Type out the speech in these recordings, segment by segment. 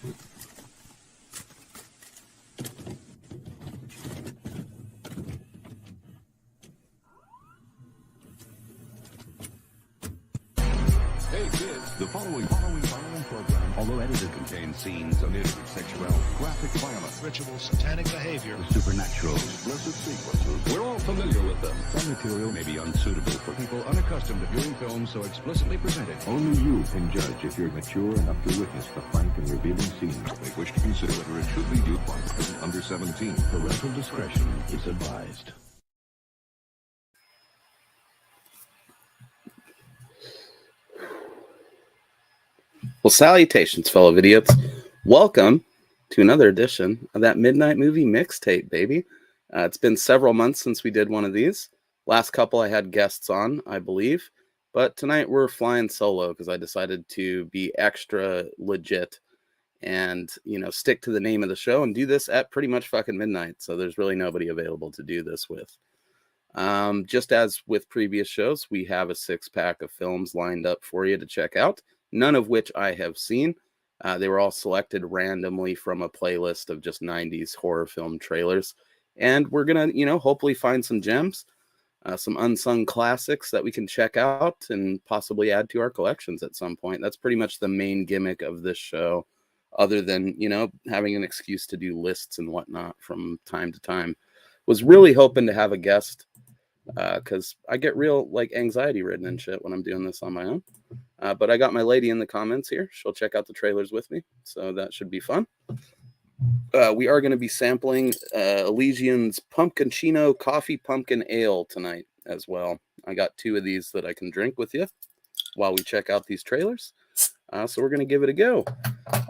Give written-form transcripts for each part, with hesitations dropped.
Hey kids, the following program, although edited, contains scenes of sexuality, graphic violence, ritual satanic behavior, the supernatural, explicit sequences. We're all familiar with them. Some material may be unsuitable for people unaccustomed to viewing films so explicitly presented. Only you can judge if you're mature enough to witness the frank and revealing scenes. They wish to consider whether it should be viewed by the person under 17. Parental discretion is advised. Well, salutations, fellow idiots. Welcome to another edition of that Midnight Movie Mixtape, baby. It's been several months since we did one of these. Last couple I had guests on, I believe. But tonight we're flying solo because I decided to be extra legit and, stick to the name of the show and do this at pretty much fucking midnight. So there's really nobody available to do this with. Just as with previous shows, we have a 6-pack of films lined up for you to check out. None of which I have seen. They were all selected randomly from a playlist of just 90s horror film trailers. And we're going to, hopefully find some gems, some unsung classics that we can check out and possibly add to our collections at some point. That's pretty much the main gimmick of this show, other than, having an excuse to do lists and whatnot from time to time. Was really hoping to have a guest because I get real anxiety ridden and shit when I'm doing this on my own. But I got my lady in the comments here. She'll check out the trailers with me, so that should be fun. We are going to be sampling Elysian's Pumpkinchino Coffee Pumpkin Ale tonight as well. I got 2 of these that I can drink with you while we check out these trailers. So we're going to give it a go.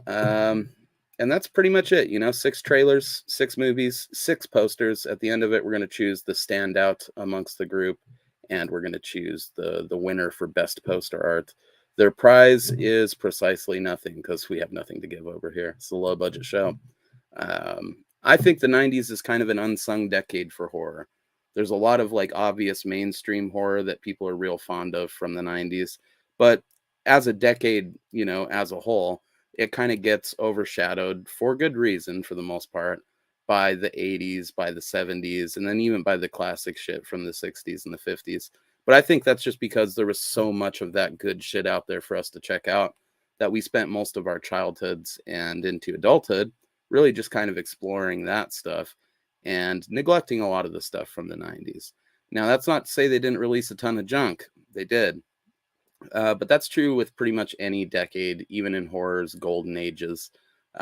And that's pretty much it. 6 trailers, 6 movies, 6 posters. At the end of it, we're going to choose the standout amongst the group, and we're going to choose the winner for best poster art. Their prize is precisely nothing because we have nothing to give over here. It's a low budget show. I think the 90s is kind of an unsung decade for horror. There's a lot of obvious mainstream horror that people are real fond of from the 90s. But as a decade, as a whole, it kind of gets overshadowed for good reason for the most part by the 80s, by the 70s, and then even by the classic shit from the 60s and the 50s. But I think that's just because there was so much of that good shit out there for us to check out that we spent most of our childhoods and into adulthood really just kind of exploring that stuff and neglecting a lot of the stuff from the 90s. Now, that's not to say they didn't release a ton of junk. They did. But that's true with pretty much any decade, even in horror's golden ages.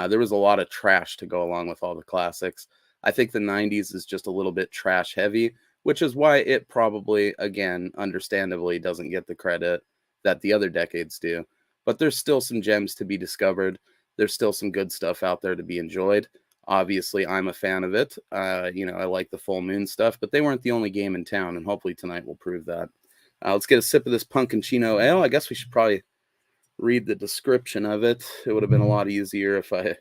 There was a lot of trash to go along with all the classics. I think the 90s is just a little bit trash heavy, which is why it probably, again, understandably doesn't get the credit that the other decades do. But there's still some gems to be discovered. There's still some good stuff out there to be enjoyed. Obviously, I'm a fan of it. I like the full moon stuff, but they weren't the only game in town, and hopefully tonight will prove that. Let's get a sip of this Pumpkinchino Ale. I guess we should probably read the description of it. It would have been a lot easier if I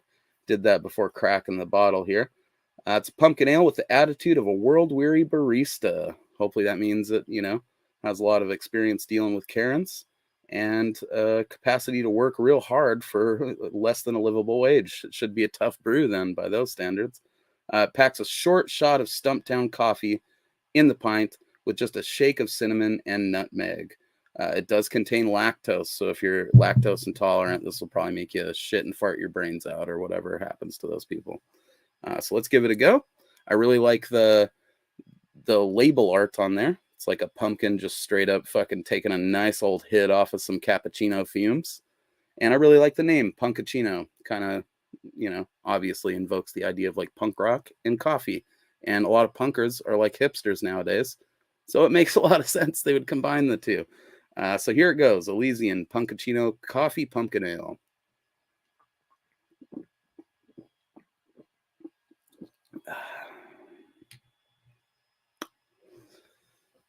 did that before cracking the bottle here. It's a pumpkin ale with the attitude of a world-weary barista. Hopefully that means it, has a lot of experience dealing with Karens and capacity to work real hard for less than a livable wage. It should be a tough brew then by those standards. Packs a short shot of Stumptown coffee in the pint with just a shake of cinnamon and nutmeg. It does contain lactose, so if you're lactose intolerant, this will probably make you shit and fart your brains out or whatever happens to those people. So let's give it a go. I really like the label art on there. It's like a pumpkin just straight up fucking taking a nice old hit off of some cappuccino fumes. And I really like the name, Pumpkinchino. Kind of, obviously invokes the idea of punk rock and coffee. And a lot of punkers are like hipsters nowadays. So it makes a lot of sense they would combine the two. So here it goes. Elysian Pumpkinchino Coffee Pumpkin Ale.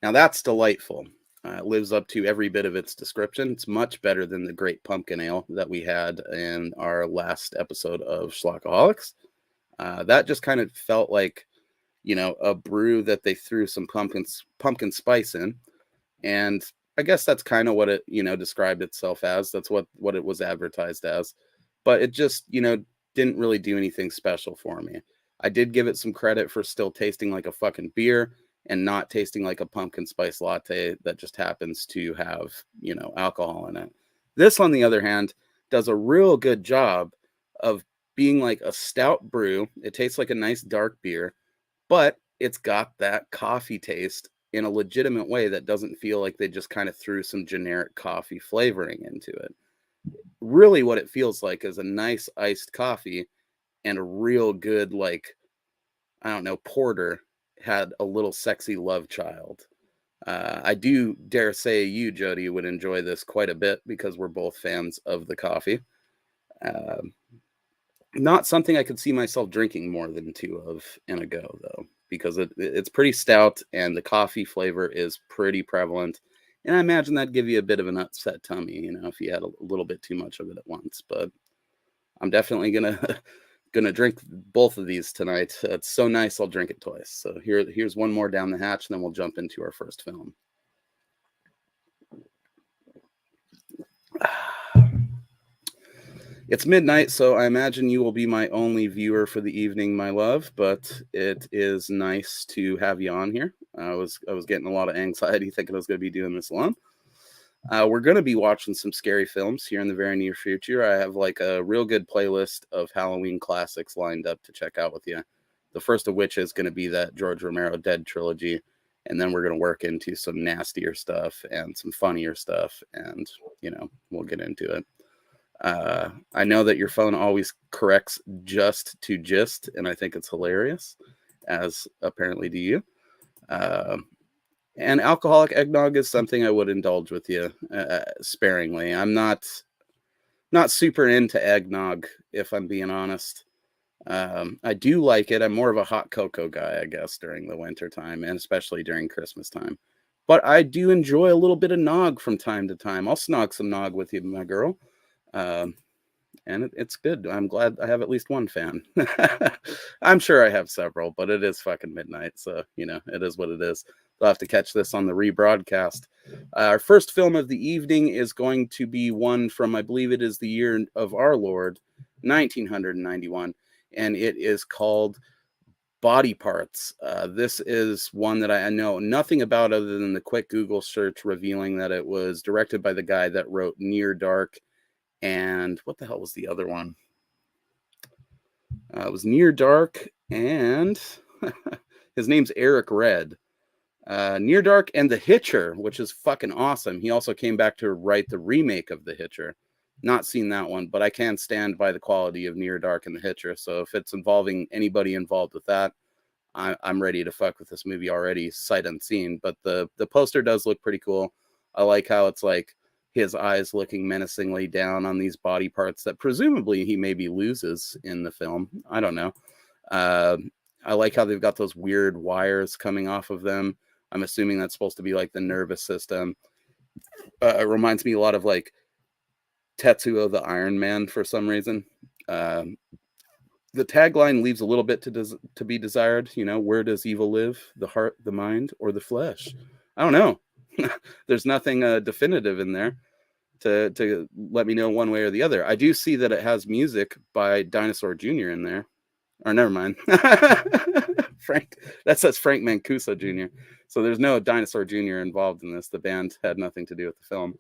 Now that's delightful. It lives up to every bit of its description. It's much better than the great pumpkin ale that we had in our last episode of Schlockaholics. That just kind of felt like, a brew that they threw some pumpkin spice in. And I guess that's kind of what it, described itself as. That's what it was advertised as. but it just, didn't really do anything special for me. I did give it some credit for still tasting like a fucking beer and not tasting like a pumpkin spice latte that just happens to have, alcohol in it. This, on the other hand, does a real good job of being like a stout brew. It tastes like a nice dark beer, but it's got that coffee taste in a legitimate way that doesn't feel like they just kind of threw some generic coffee flavoring into it. Really what it feels like is a nice iced coffee and a real good, like, I don't know, porter had a little sexy love child. I do dare say you, Jody, would enjoy this quite a bit because we're both fans of the coffee. Not something I could see myself drinking more than 2 of in a go, though, because it's pretty stout and the coffee flavor is pretty prevalent. And I imagine that'd give you a bit of an upset tummy, if you had a little bit too much of it at once. But I'm definitely gonna drink both of these tonight. It's so nice, I'll drink it twice. So here's one more down the hatch, and then we'll jump into our first film. It's midnight, so I imagine you will be my only viewer for the evening, my love, but it is nice to have you on here. I was getting a lot of anxiety thinking I was going to be doing this alone. We're going to be watching some scary films here in the very near future. I have like a real good playlist of Halloween classics lined up to check out with you. The first of which is going to be that George Romero Dead trilogy. And then we're going to work into some nastier stuff and some funnier stuff. And, we'll get into it. I know that your phone always corrects just to gist, and I think it's hilarious, as apparently do you. And alcoholic eggnog is something I would indulge with you sparingly. I'm not super into eggnog, if I'm being honest. I do like it. I'm more of a hot cocoa guy, I guess, during the winter time, and especially during Christmas time. But I do enjoy a little bit of nog from time to time. I'll snog some nog with you, my girl. And it's good. I'm glad I have at least one fan. I'm sure I have several, but it is fucking midnight. So, it is what it is. They'll have to catch this on the rebroadcast. Our first film of the evening is going to be one from, I believe it is the year of our Lord, 1991. And it is called Body Parts. This is one that I know nothing about other than the quick Google search revealing that it was directed by the guy that wrote Near Dark. And what the hell was the other one? It was Near Dark, and his name's Eric Red. Near Dark and The Hitcher, which is fucking awesome. He also came back to write the remake of The Hitcher. Not seen that one, but I can stand by the quality of Near Dark and The Hitcher. So if it's involving anybody involved with that, I'm ready to fuck with this movie already, sight unseen. But the poster does look pretty cool. I like how it's like his eyes looking menacingly down on these body parts that presumably he maybe loses in the film. I don't know. I like how they've got those weird wires coming off of them. I'm assuming that's supposed to be like the nervous system. It reminds me a lot of like Tetsuo the Iron Man for some reason. The tagline leaves a little bit to be desired. Where does evil live? The heart, the mind, or the flesh? I don't know. There's nothing definitive in there to let me know one way or the other. I do see that it has music by Dinosaur Jr. in there. Or never mind. Frank, that says Frank Mancuso Jr. So there's no Dinosaur Jr. involved in this. The band had nothing to do with the film.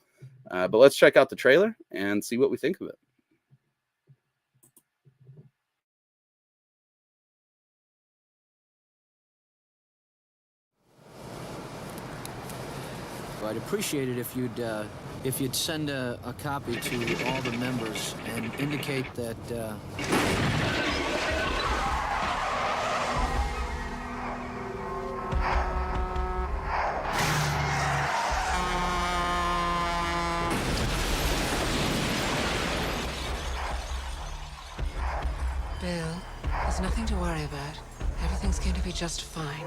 But let's check out the trailer and see what we think of it. I'd appreciate it if you'd send a copy to all the members and indicate that Bill, there's nothing to worry about. Everything's going to be just fine.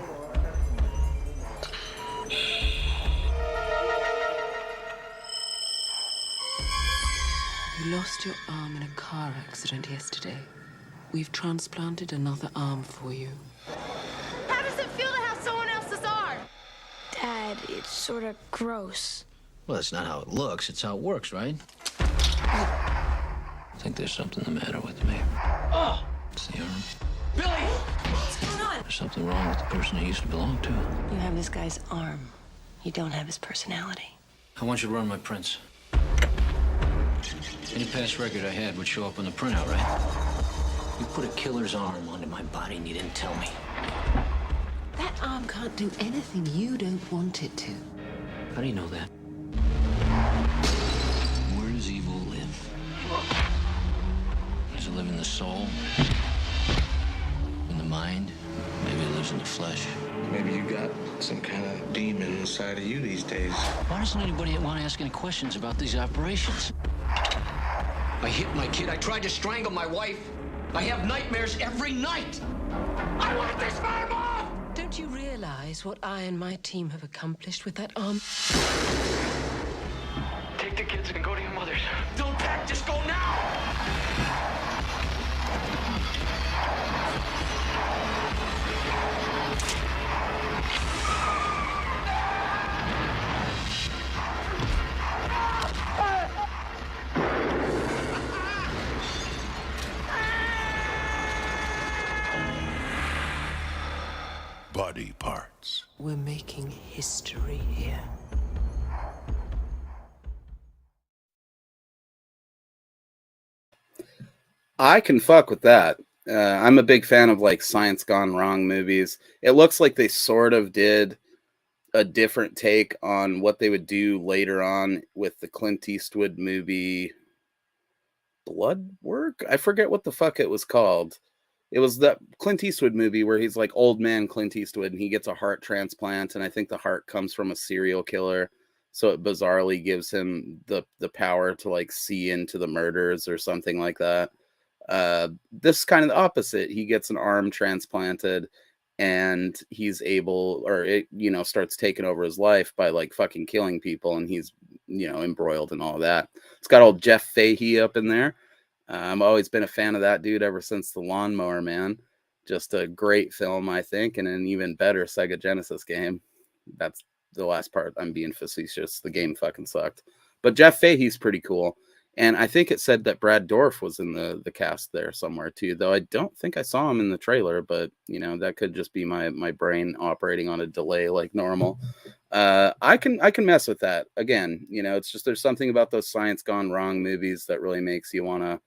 You lost your arm in a car accident yesterday. We've transplanted another arm for you. How does it feel to have someone else's arm? Dad, it's sort of gross. well, that's not how it looks. It's how it works, right? I think there's something the matter with me. Oh! It's the arm. Billy! What's going on? There's something wrong with the person I used to belong to. You have this guy's arm. You don't have his personality. I want you to run my prints. Any past record I had would show up on the printout, right? You put a killer's arm onto my body and you didn't tell me. That arm can't do anything you don't want it to. How do you know that? Where does evil live? Does it live in the soul? In the mind? Maybe it lives in the flesh. Maybe you got some kind of demon inside of you these days. Why doesn't anybody want to ask any questions about these operations? I hit my kid. I tried to strangle my wife. I have nightmares every night. I want this man off! Don't you realize what I and my team have accomplished with that arm? Take the kids and go to your mother's. Don't pack, just go now! Body parts. We're making history here. I can fuck with that. I'm a big fan of like science gone wrong movies. It looks like they sort of did a different take on what they would do later on with the Clint Eastwood movie Blood Work. I forget what the fuck it was called. It was that Clint Eastwood movie where he's like old man Clint Eastwood and he gets a heart transplant, and I think the heart comes from a serial killer, so it bizarrely gives him the power to like see into the murders or something like that. This is kind of the opposite. He gets an arm transplanted and he's able, or it, you know, starts taking over his life by like fucking killing people, and he's, you know, embroiled in all that. It's got old Jeff Fahey up in there. I've always been a fan of that dude ever since The Lawnmower Man. Just a great film, I think, and an even better Sega Genesis game. That's the last part. I'm being facetious. The game fucking sucked. But Jeff Fahey's pretty cool. And I think it said that Brad Dourif was in the cast there somewhere too, though I don't think I saw him in the trailer, but you know, that could just be my brain operating on a delay like normal. I can mess with that. Again, you know, it's just there's something about those science gone wrong movies that really makes you want to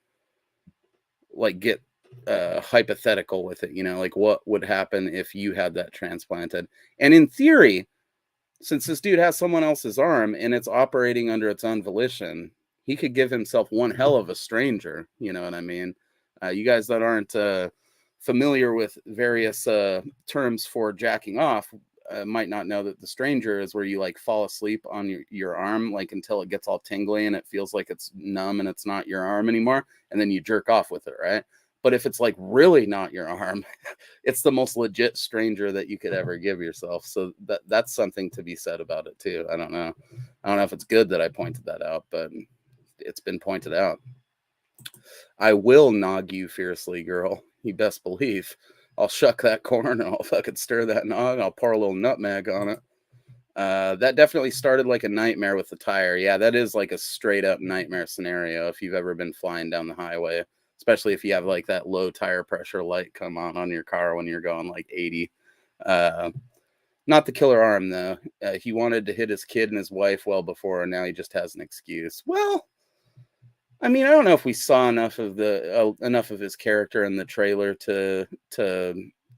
like get hypothetical with it, you know, like what would happen if you had that transplanted. And in theory, since this dude has someone else's arm and it's operating under its own volition, he could give himself one hell of a stranger. You know what I mean? You guys that aren't familiar with various terms for jacking off might not know that the stranger is where you like fall asleep on your arm, like until it gets all tingly and it feels like it's numb and it's not your arm anymore. And then you jerk off with it, right? But if it's like really not your arm, it's the most legit stranger that you could ever give yourself. So that's something to be said about it too. I don't know if it's good that I pointed that out, but it's been pointed out. I will nog you fiercely, girl. You best believe. I'll shuck that corn and I'll fucking stir that nog. I'll pour a little nutmeg on it. That definitely started like a nightmare with the tire. Yeah, that is like a straight up nightmare scenario if you've ever been flying down the highway, especially if you have like that low tire pressure light come on your car when you're going like 80. Not the killer arm though. He wanted to hit his kid and his wife well before, and now he just has an excuse. Well, I mean, I don't know if we saw enough of his character in the trailer to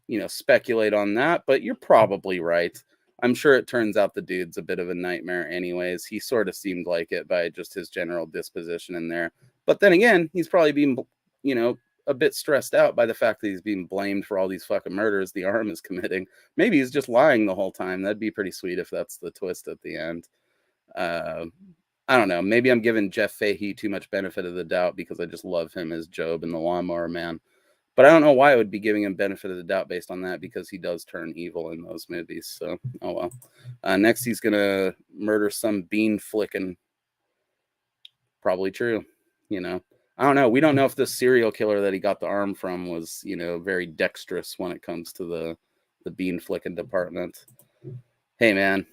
you know, speculate on that, but you're probably right. I'm sure it turns out the dude's a bit of a nightmare anyways. He sort of seemed like it by just his general disposition in there. But then again, he's probably being, you know, a bit stressed out by the fact that he's being blamed for all these fucking murders the arm is committing. Maybe he's just lying the whole time. That'd be pretty sweet if that's the twist at the end. I don't know. Maybe I'm giving Jeff Fahey too much benefit of the doubt because I just love him as Job in The Lawnmower Man. But I don't know why I would be giving him benefit of the doubt based on that, because he does turn evil in those movies. So, oh well. Next, he's going to murder some bean flicking. Probably true. You know, I don't know. We don't know if this serial killer that he got the arm from was, you know, very dexterous when it comes to the bean flicking department. Hey, man,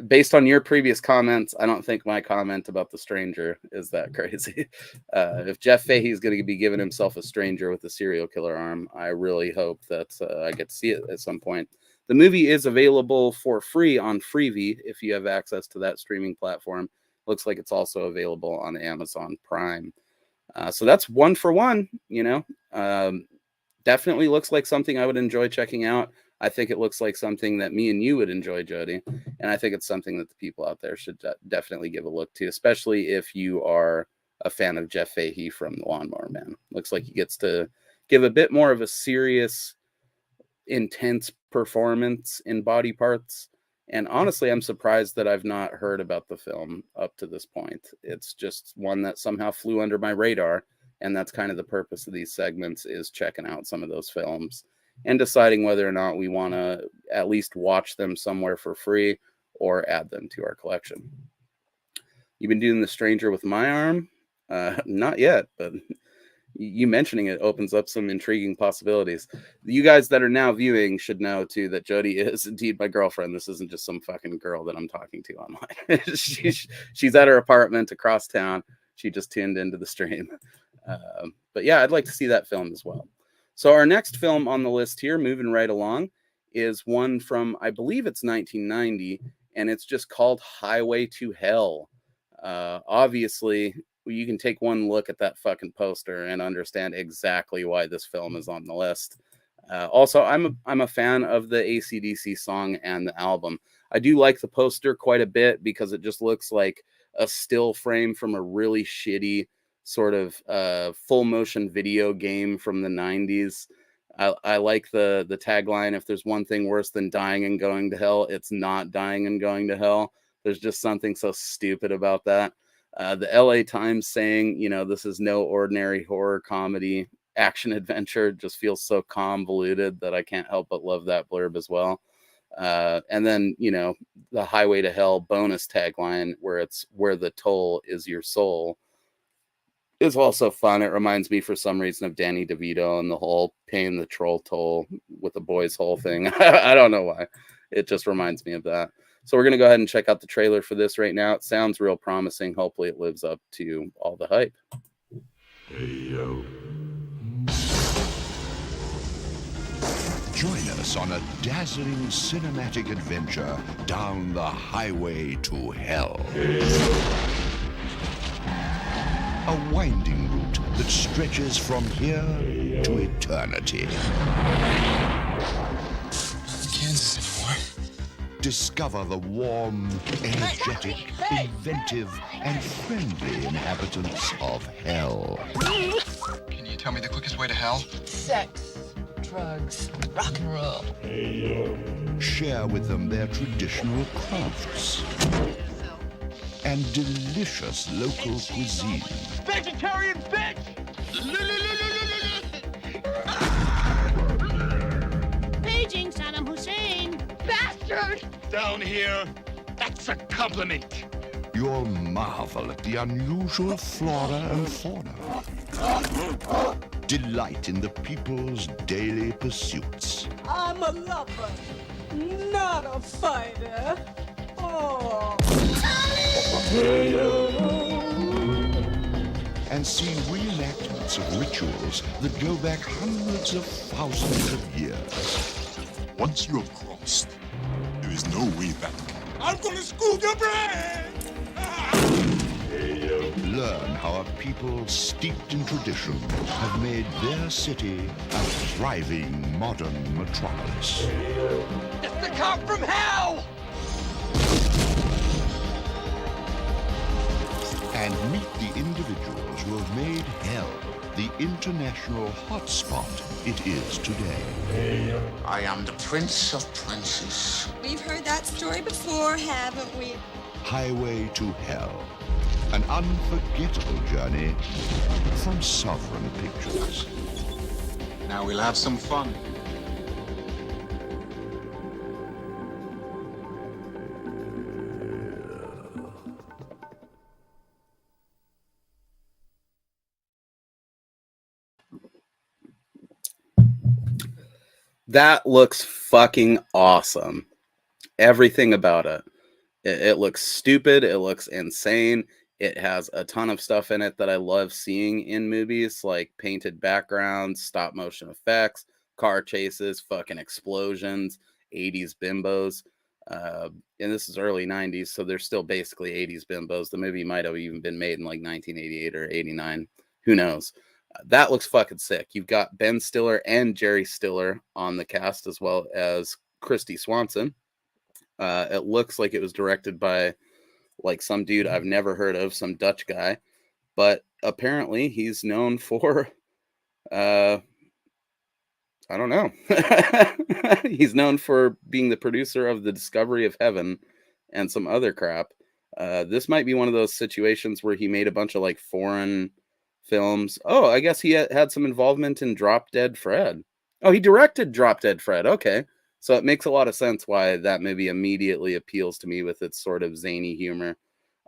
based on your previous comments, I don't think my comment about The Stranger is that crazy. If Jeff Fahey is going to be giving himself a stranger with a serial killer arm, I really hope that I get to see it at some point. The movie is available for free on Freevee if you have access to that streaming platform. Looks like it's also available on Amazon Prime. So that's one for one, you know. Definitely looks like something I would enjoy checking out. I think it looks like something that me and you would enjoy, Jody. And I think it's something that the people out there should definitely give a look to, especially if you are a fan of Jeff Fahey from The Lawnmower Man. Looks like he gets to give a bit more of a serious, intense performance in Body Parts. And honestly, I'm surprised that I've not heard about the film up to this point. It's just one that somehow flew under my radar. And that's kind of the purpose of these segments, is checking out some of those films and deciding whether or not we want to at least watch them somewhere for free or add them to our collection. You've been doing The Stranger with my arm? Not yet, but you mentioning it opens up some intriguing possibilities. You guys that are now viewing should know, too, that Jody is indeed my girlfriend. This isn't just some fucking girl that I'm talking to online. She's at her apartment across town. She just tuned into the stream. But yeah, I'd like to see that film as well. So our next film on the list here, moving right along, is one from, I believe it's 1990, and it's just called Highway to Hell. Obviously, you can take one look at that fucking poster and understand exactly why this film is on the list. Also, I'm a fan of the AC/DC song and the album. I do like the poster quite a bit because it just looks like a still frame from a really shitty sort of full motion video game from the 90s. I like the tagline, if there's one thing worse than dying and going to hell, it's not dying and going to hell. There's just something so stupid about that. The LA Times saying, you know, this is no ordinary horror comedy action adventure just feels so convoluted that I can't help but love that blurb as well. And then, you know, the Highway to Hell bonus tagline, where it's where the toll is your soul, is also fun. It reminds me for some reason of Danny DeVito and the whole paying the troll toll with the boys whole thing. I don't know why. It just reminds me of that. So we're going to go ahead and check out the trailer for this right now. It sounds real promising. Hopefully it lives up to all the hype. Hey, yo. Join us on a dazzling cinematic adventure down the highway to hell. A winding route that stretches from here to eternity. Kansas anymore. Discover the warm, energetic, inventive, and friendly inhabitants of hell. Can you tell me the quickest way to hell? Sex, drugs, rock and roll. Share with them their traditional crafts and delicious local cuisine. Vegetarian bitch! Paging Saddam Hussein. Bastard! Down here, that's a compliment. You'll marvel at the unusual flora and fauna. Delight in the people's daily pursuits. I'm a lover, not a fighter. Oh. And see reenactments of rituals that go back hundreds of thousands of years. Once you have crossed, there is no way back. I'm gonna school your brain! Learn how a people steeped in tradition have made their city a thriving modern metropolis. It's the cop from hell! And meet the individuals who have made hell the international hotspot it is today. I am the Prince of Princes. We've heard that story before, haven't we? Highway to Hell. An unforgettable journey from Sovereign Pictures. Now we'll have some fun. That looks fucking awesome. Everything about it. It looks stupid. It looks insane. It has a ton of stuff in it that I love seeing in movies, like painted backgrounds, stop motion effects, car chases, fucking explosions, 80s bimbos. And this is early 90s, so they're still basically 80s bimbos. The movie might have even been made in like 1988 or 89. Who knows? That looks fucking sick. You've got Ben Stiller and Jerry Stiller on the cast, as well as Christy Swanson. It looks like it was directed by like some dude I've never heard of, some Dutch guy, but apparently he's known for I don't know. He's known for being the producer of The Discovery of Heaven and some other crap. This might be one of those situations where he made a bunch of like foreign films. Oh, I guess he had some involvement in Drop Dead Fred. Oh, he directed Drop Dead Fred. Okay. So it makes a lot of sense why that movie immediately appeals to me with its sort of zany humor.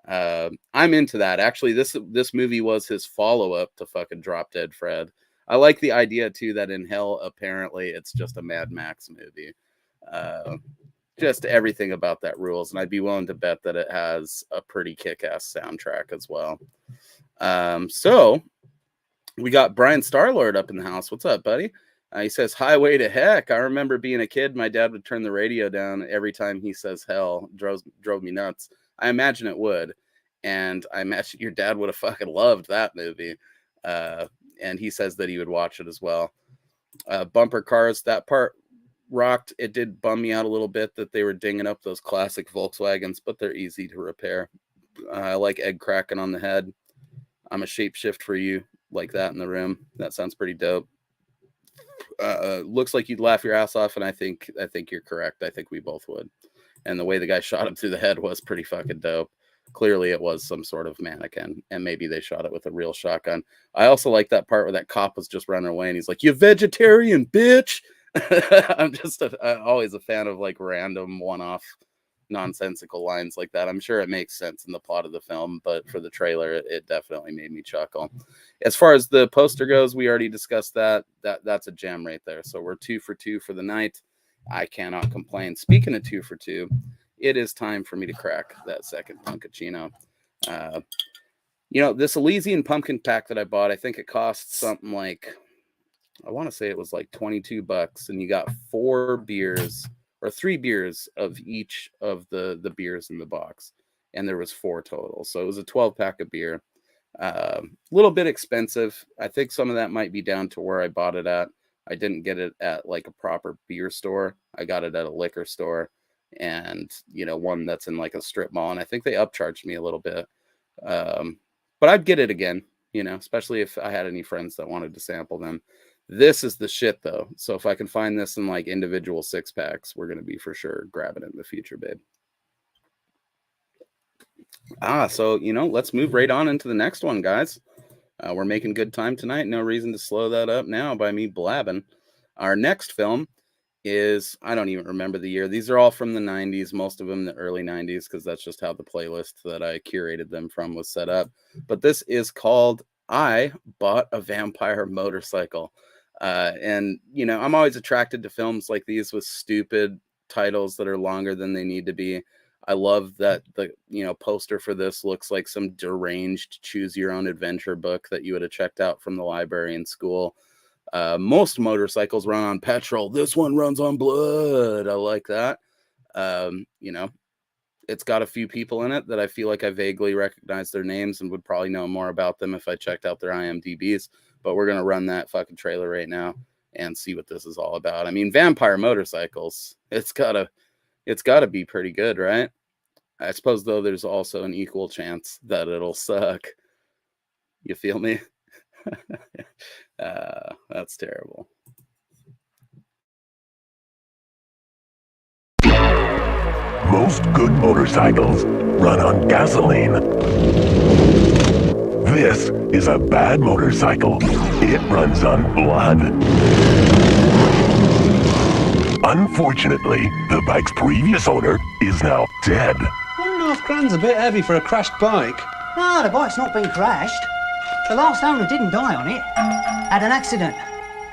I'm into that. Actually, this movie was his follow-up to fucking Drop Dead Fred. I like the idea, too, that in hell, apparently, it's just a Mad Max movie. Just everything about that rules. And I'd be willing to bet that it has a pretty kick-ass soundtrack as well. So we got Brian Starlord up in the house. What's up, buddy? He says, highway to heck. I remember being a kid, my dad would turn the radio down every time he says hell. Drove me nuts. I imagine it would. And I imagine your dad would have fucking loved that movie. And he says that he would watch it as well. Bumper cars, that part rocked. It did bum me out a little bit that they were dinging up those classic Volkswagens, but they're easy to repair. I like egg cracking on the head. I'm a shapeshift for you, like that in the room. That sounds pretty dope. Looks like you'd laugh your ass off, and I think you're correct. I think we both would. And the way the guy shot him through the head was pretty fucking dope. Clearly it was some sort of mannequin, and maybe they shot it with a real shotgun. I also like that part where that cop was just running away and he's like, "You vegetarian bitch." I'm just always a fan of like random one-off nonsensical lines like that. I'm sure it makes sense in the plot of the film, but for the trailer, it definitely made me chuckle. As far as the poster goes, we already discussed that. That's a gem right there. So we're 2 for 2 for the night. I cannot complain. Speaking of 2 for 2, it is time for me to crack that second Punkachino. This Elysian pumpkin pack that I bought, I think it cost something like, I want to say it was like $22, and you got 4 beers or 3 beers of each of the beers in the box, and there was 4 total. So it was a 12-pack of beer. A little bit expensive. I think some of that might be down to where I bought it at. I didn't get it at like a proper beer store. I got it at a liquor store, and one that's in like a strip mall, and I think they upcharged me a little bit. But I'd get it again, especially if I had any friends that wanted to sample them. This is the shit though. So if I can find this in like individual 6-packs, we're going to be for sure grabbing it in the future, babe. So let's move right on into the next one, guys. We're making good time tonight. No reason to slow that up now by me blabbing. Our next film is, I don't even remember the year. These are all from the 90s, most of them the early 90s, because that's just how the playlist that I curated them from was set up. But this is called I Bought a Vampire Motorcycle. And I'm always attracted to films like these with stupid titles that are longer than they need to be. I love that the poster for this looks like some deranged choose your own adventure book that you would have checked out from the library in school. Most motorcycles run on petrol. This one runs on blood. I like that. It's got a few people in it that I feel like I vaguely recognize their names and would probably know more about them if I checked out their IMDb's. But we're gonna run that fucking trailer right now and see what this is all about. I mean, vampire motorcycles. It's gotta be pretty good, right? I suppose though there's also an equal chance that it'll suck. You feel me? That's terrible. Most good motorcycles run on gasoline. This is a bad motorcycle. It runs on blood. Unfortunately, the bike's previous owner is now dead. 1.5 grand's a bit heavy for a crashed bike. No, the bike's not been crashed. The last owner didn't die on it. Had an accident.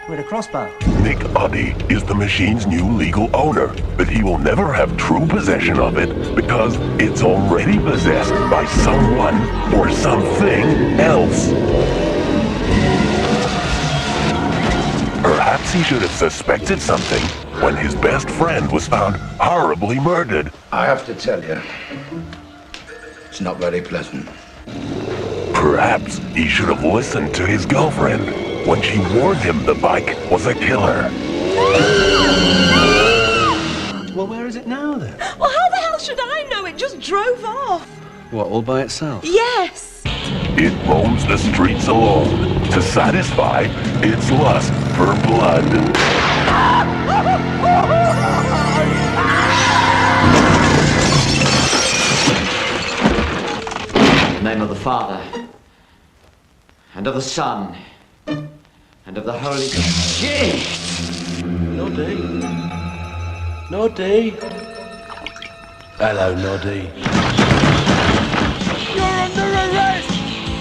with a crossbow. Nick Oddy is the machine's new legal owner, but he will never have true possession of it because it's already possessed by someone or something else. Perhaps he should have suspected something when his best friend was found horribly murdered. I have to tell you, it's not very pleasant. Perhaps he should have listened to his girlfriend when she warned him the bike was a killer. Well, where is it now, then? Well, how the hell should I know? It just drove off. What, all by itself? Yes. It roams the streets alone to satisfy its lust for blood. In the name of the Father, and of the Son, and of the Holy Ghost. Shit! Noddy. Noddy. Hello, Noddy. You're under arrest.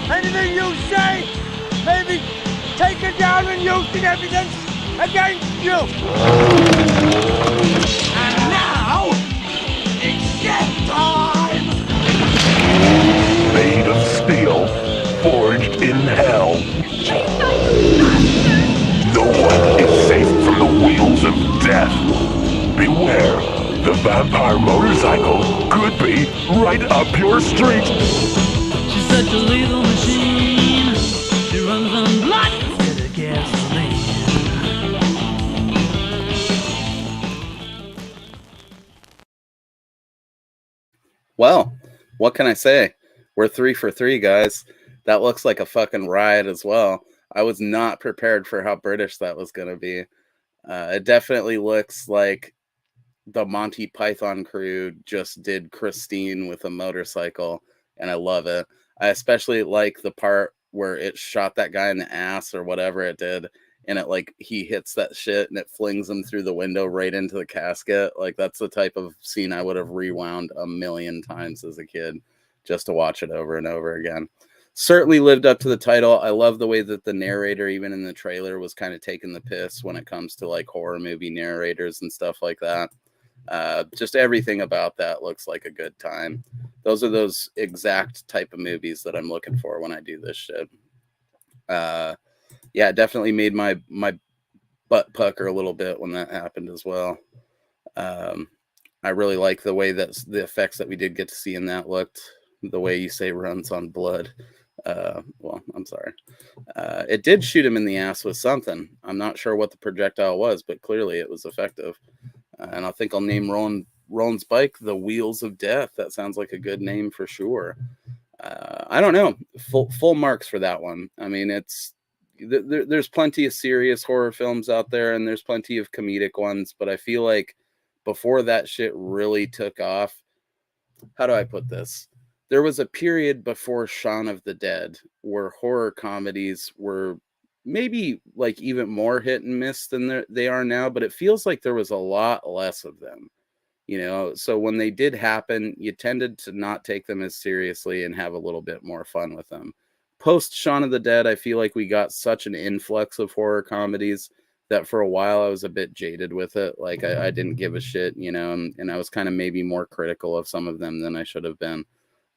Anything you say may be taken down and used in evidence against you. And now, it's death time. Made of steel, forged in hell. No one is safe from the wheels of death. Beware, the vampire motorcycle could be right up your street. She's such a lethal machine. She runs on blood instead of gasoline. Well, what can I say? We're 3 for 3, guys. That looks like a fucking riot as well. I was not prepared for how British that was going to be. It definitely looks like the Monty Python crew just did Christine with a motorcycle, and I love it. I especially like the part where it shot that guy in the ass or whatever it did, and it like he hits that shit and it flings him through the window right into the casket. Like that's the type of scene I would have rewound a million times as a kid just to watch it over and over again. Certainly lived up to the title. I love the way that the narrator, even in the trailer, was kind of taking the piss when it comes to like horror movie narrators and stuff like that. Just everything about that looks like a good time. Those are those exact type of movies that I'm looking for when I do this shit. Yeah, it definitely made my butt pucker a little bit when that happened as well. I really like the way that the effects that we did get to see in that looked. The way you say runs on blood. Well, I'm sorry. It did shoot him in the ass with something. I'm not sure what the projectile was, but clearly it was effective. And I think I'll name Roland's bike the Wheels of Death. That sounds like a good name for sure. I don't know. Full marks for that one. I mean, there's plenty of serious horror films out there, and there's plenty of comedic ones, but I feel like before that shit really took off, how do I put this? There was a period before Shaun of the Dead where horror comedies were maybe like even more hit and miss than they are now, but it feels like there was a lot less of them, you know? So when they did happen, you tended to not take them as seriously and have a little bit more fun with them. Post Shaun of the Dead, I feel like we got such an influx of horror comedies that for a while I was a bit jaded with it. Like I didn't give a shit, you know, and I was kind of maybe more critical of some of them than I should have been.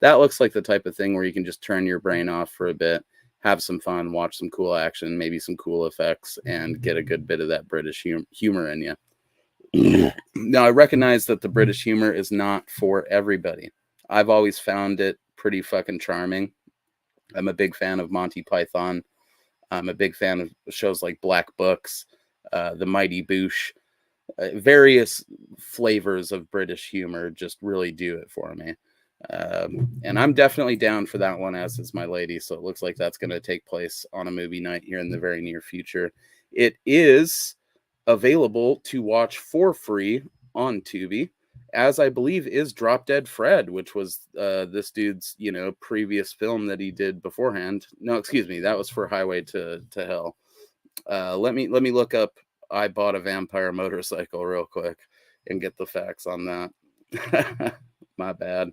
That looks like the type of thing where you can just turn your brain off for a bit, have some fun, watch some cool action, maybe some cool effects, and get a good bit of that British humor in you. Now, I recognize that the British humor is not for everybody. I've always found it pretty fucking charming. I'm a big fan of Monty Python. I'm a big fan of shows like Black Books, The Mighty Boosh. Various flavors of British humor just really do it for me. And I'm definitely down for that one, as is my lady. So it looks like that's going to take place on a movie night here in the very near future. It is available to watch for free on Tubi, as I believe is Drop Dead Fred, which was this dude's, you know, previous film that he did beforehand. No, excuse me, that was for Highway to Hell. Let me look up I Bought a Vampire Motorcycle real quick and get the facts on that. My bad.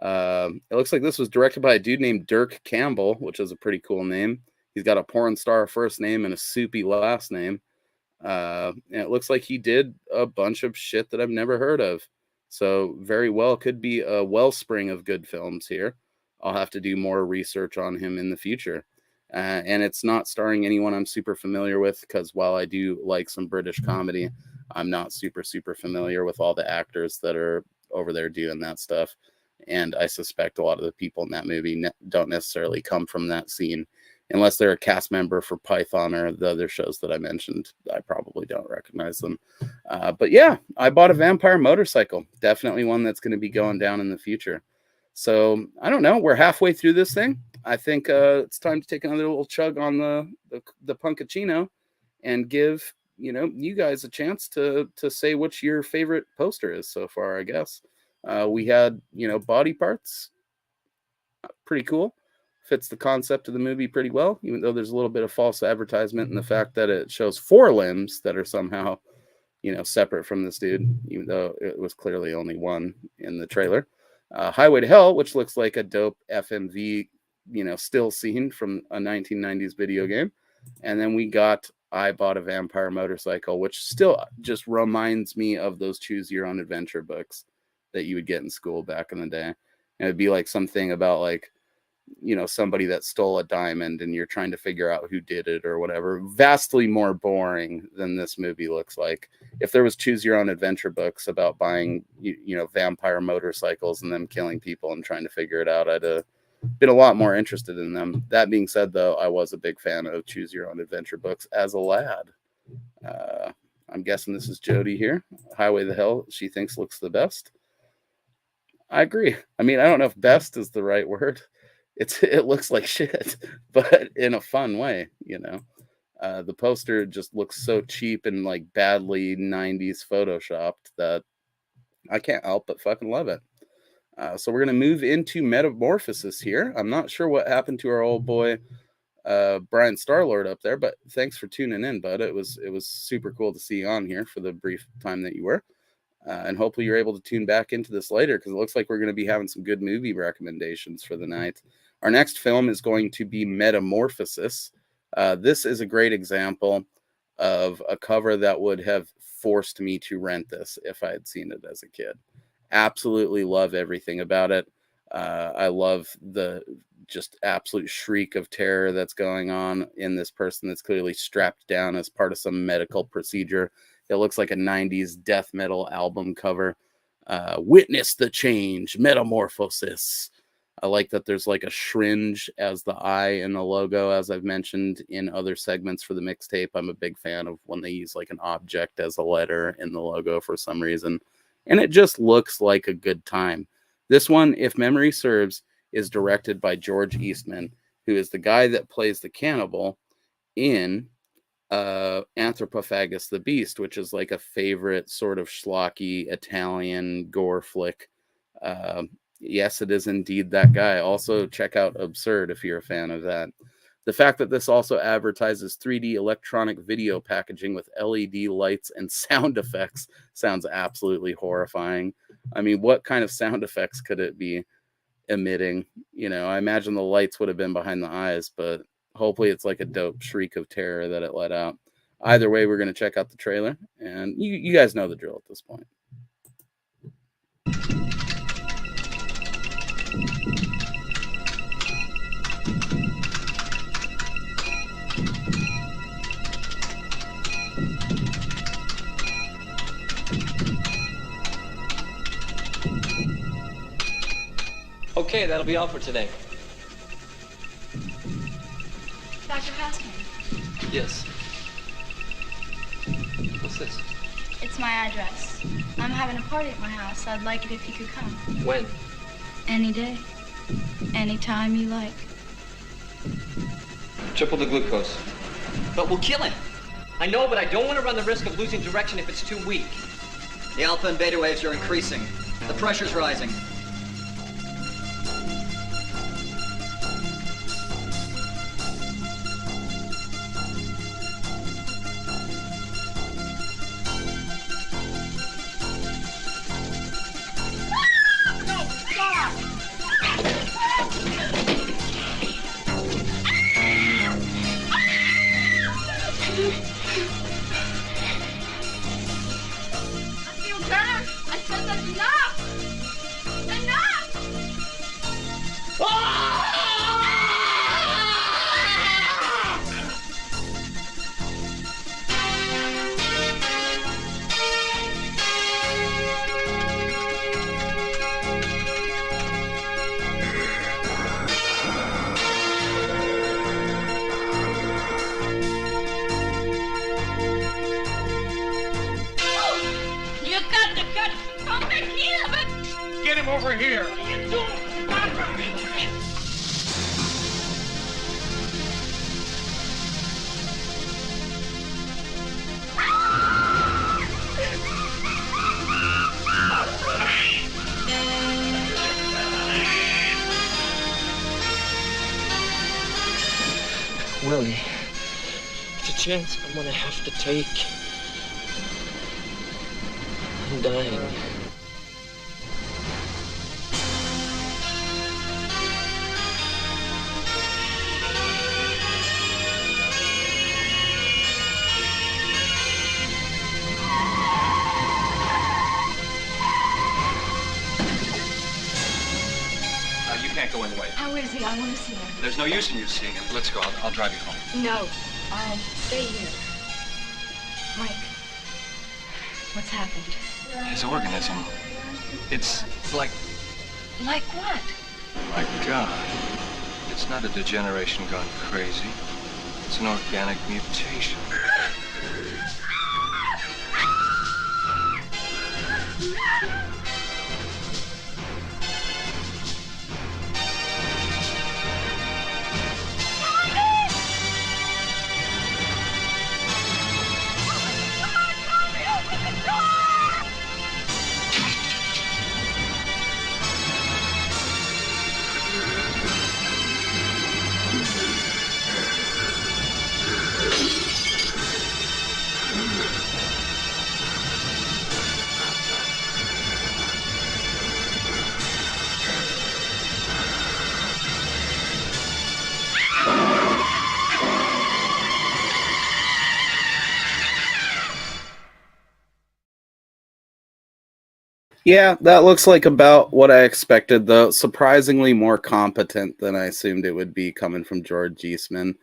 It looks like this was directed by a dude named Dirk Campbell, which is a pretty cool name. He's got a porn star first name and a soupy last name. And it looks like he did a bunch of shit that I've never heard of. So very well could be a wellspring of good films here. I'll have to do more research on him in the future. And it's not starring anyone I'm super familiar with, because while I do like some British comedy, I'm not super familiar with all the actors that are over there doing that stuff. And I suspect a lot of the people in that movie don't necessarily come from that scene. Unless they're a cast member for Python or the other shows that I mentioned, I probably don't recognize them. But yeah, I bought a vampire motorcycle. Definitely one that's going to be going down in the future. So I don't know. We're halfway through this thing. I think it's time to take another little chug on the Punkachino and give you guys a chance to say which your favorite poster is so far. I guess we had body parts, pretty cool. Fits the concept of the movie pretty well, even though there's a little bit of false advertisement in the fact that it shows 4 limbs that are somehow, separate from this dude, even though it was clearly only one in the trailer. Highway to Hell, which looks like a dope FMV, still scene from a 1990s video game. And then we got I Bought a Vampire Motorcycle, which still just reminds me of those Choose Your Own Adventure books that you would get in school back in the day. And it'd be like something about like, somebody that stole a diamond and you're trying to figure out who did it or whatever. Vastly more boring than this movie looks like. If there was Choose Your Own Adventure books about buying, vampire motorcycles and them killing people and trying to figure it out, I'd have been a lot more interested in them. That being said, though, I was a big fan of Choose Your Own Adventure books as a lad. I'm guessing this is Jody here. Highway to Hell, she thinks looks the best. I agree. I mean, I don't know if best is the right word. It looks like shit, but in a fun way, The poster just looks so cheap and like badly 90s photoshopped that I can't help but fucking love it. So we're going to move into Metamorphosis here. I'm not sure what happened to our old boy, Brian Starlord up there, but thanks for tuning in, bud. It was super cool to see you on here for the brief time that you were. And hopefully you're able to tune back into this later, because it looks like we're going to be having some good movie recommendations for the night. Our next film is going to be Metamorphosis. This is a great example of a cover that would have forced me to rent this if I had seen it as a kid. Absolutely love everything about it. I love the just absolute shriek of terror that's going on in this person that's clearly strapped down as part of some medical procedure. It looks like a 90s death metal album cover. Witness the change, Metamorphosis. I like that there's like a syringe as the eye in the logo, as I've mentioned in other segments for the mixtape. I'm a big fan of when they use like an object as a letter in the logo for some reason. And it just looks like a good time. This one, if memory serves, is directed by George Eastman, who is the guy that plays the cannibal in Anthropophagus the Beast, which is like a favorite sort of schlocky Italian gore flick. Yes, it is indeed that guy. Also, check out Absurd if you're a fan of that. The fact that this also advertises 3D electronic video packaging with LED lights and sound effects sounds absolutely horrifying. I mean, what kind of sound effects could it be emitting? I imagine the lights would have been behind the eyes, but hopefully it's like a dope shriek of terror that it let out. Either way, we're going to check out the trailer, and you guys know the drill at this point. Okay, that'll be all for today. Dr. Hausman. Yes. What's this? It's my address. I'm having a party at my house. I'd like it if you could come. When? Any day. Anytime you like. Triple the glucose. But we'll kill him. I know, but I don't want to run the risk of losing direction if it's too weak. The alpha and beta waves are increasing. The pressure's rising. Get him over here. Willie, it's a chance I'm gonna have to take. I'm dying. You can't go in the way. How is he? I want to see him. There's no use in you seeing him. Let's go. I'll drive you home. No. I'll stay here. Mike, what's happened? His organism. It's like... Like what? My God. It's not a degeneration gone crazy. It's an organic mutation. Yeah, that looks like about what I expected, though. Surprisingly more competent than I assumed it would be coming from George Eastman.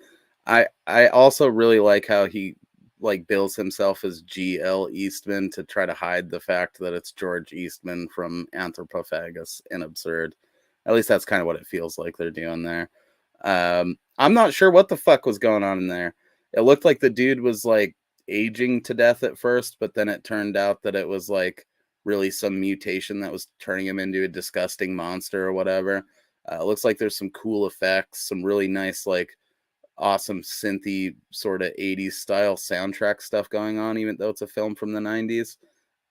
I also really like how he bills himself as G.L. Eastman to try to hide the fact that it's George Eastman from Anthropophagus and Absurd. At least that's kind of what it feels like they're doing there. I'm not sure what the fuck was going on in there. It looked like the dude was aging to death at first, but then it turned out that it was really some mutation that was turning him into a disgusting monster or whatever. It looks like there's some cool effects, some really nice, awesome synthy sort of 80s style soundtrack stuff going on, even though it's a film from the 90s.